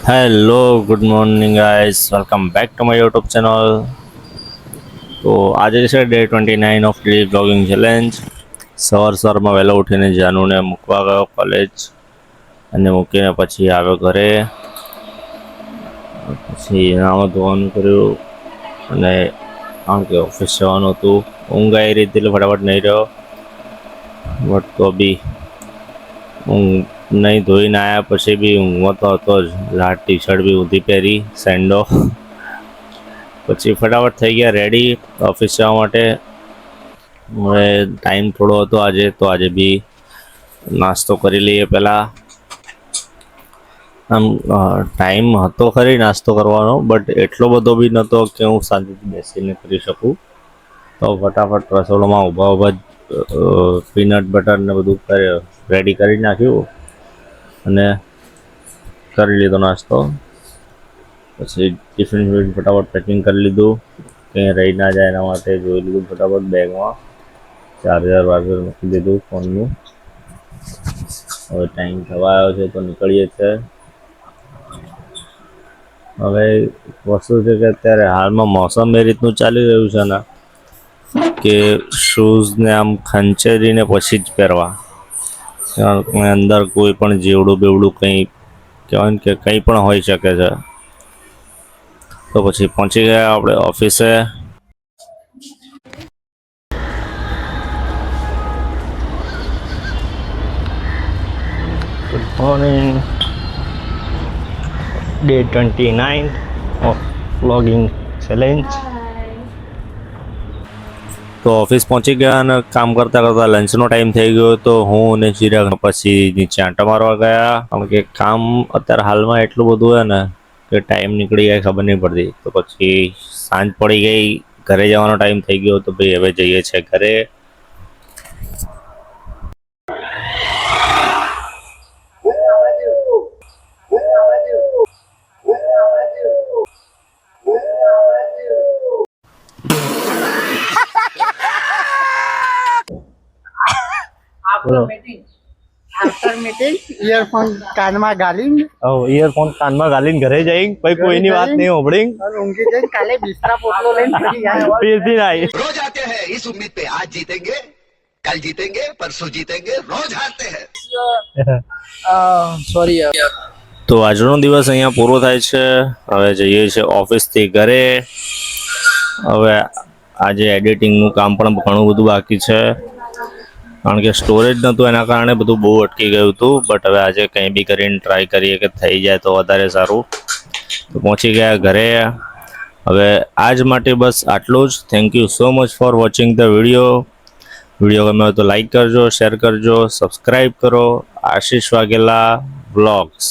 Hello good morning guys, welcome back to my YouTube channel. તો આજે છે day 29 of daily blogging challenge. સવારમાં વહેલો ઉઠીને જાનુને મૂકવા ગયો કોલેજ અને મૂકીને પછી આવ્યો ઘરે. પછી નાવા ધોવાનું કર્યું અને કારણ કે ઓફિસ જવાનું હતું. ઊંઘ આવી રહી હતી એટલે ફટાફટ નહીં રહ્યો, બટ તો બી ઊંઘ નહીં ધોઈને આવ્યા પછી બી ઊંઘમાં તો હતો જ. લાટ ટી શર્ટ બી ઊંધી પહેરી, સેન્ડો. પછી ફટાફટ થઈ ગયા રેડી ઓફિસ જવા માટે. હવે ટાઈમ થોડો હતો આજે, તો આજે બી નાસ્તો કરી લઈએ પહેલાં. આમ ટાઈમ હતો ખરી નાસ્તો કરવાનો, બટ એટલો બધો બી નહોતો કે હું શાંતિથી બેસીને કરી શકું. તો ફટાફટ રસોડામાં ઊભા પીનટ બટર ને બધું રેડી કરી નાખ્યું અને કરી લીધો નાસ્તો. પછી ટિફિન ફટાફટ પેકિંગ કરી લીધું, કંઈ રહી ના જાય એના માટે જોઈ લીધું ફટાફટ બેગમાં. ચાર્જર મૂકી દીધું ફોનનું. હવે ટાઈમ થવા આવ્યો છે તો નીકળીએ છીએ. હવે વસ્તુ છે કે અત્યારે હાલમાં મોસમ એ રીતનું ચાલી રહ્યું છે ને કે શૂઝને આમ ખંચેરીને પછી જ પહેરવા. અંદર કોઈ પણ જેવડું બેવડું કંઈ કહેવાય ને કે કંઈ પણ હોઈ શકે છે. તો પછી પહોંચી ગયા આપણે ઓફિસે. Good morning, day 29 of vlogging challenge. તો ઓફિસ પહોંચી ગયા અને કામ કરતાં લંચનો ટાઈમ થઈ ગયો. તો હું અને ચિરાગ પછી નીચે આંટા મારવા ગયા, કારણ કે કામ અત્યારે હાલમાં એટલું બધું હોય ને કે ટાઈમ નીકળી જાય ખબર નહીં પડતી. તો પછી સાંજ પડી ગઈ, ઘરે જવાનો ટાઈમ થઈ ગયો. તો ભાઈ હવે જઈએ છીએ ઘરે. आफ्टर मीटिंग ईयरफोन कान में गालिंग ઈયરફોન કાનમાં ગાલીને ઘરે જઈ પછી કોઈની વાત નહીં હોભળી. और उनकी जन काले बिस्तरा पोटलो लेन फरी आए ફીરથી આવી. रोज आते हैं इस उम्मीद पे आज जीतेंगे, कल जीतेंगे, परसों जीतेंगे, रोज हारते हैं. सॉरी તો આજનો દિવસ અહીંયા પૂરો થાય છે. હવે જઈએ છીએ ઓફિસથી ઘરે. હવે આજે એડિટિંગનું કામ પણ ઘણું બધું બાકી છે, કારણ કે સ્ટોરેજ નહોતું એના કારણે બધું બહુ અટકી ગયું હતું. બટ હવે આજે કંઈ બી કરીને ટ્રાય કરીએ કે થઈ જાય તો વધારે સારું. તો પહોંચી ગયા ઘરે. હવે આજ માટે બસ આટલું જ. Thank you so much for watching the video. Video ગમે તો લાઈક કરજો, શેર કરજો, સબસ્ક્રાઈબ કરો. આશીષ વાઘેલા વ્લોગ્સ.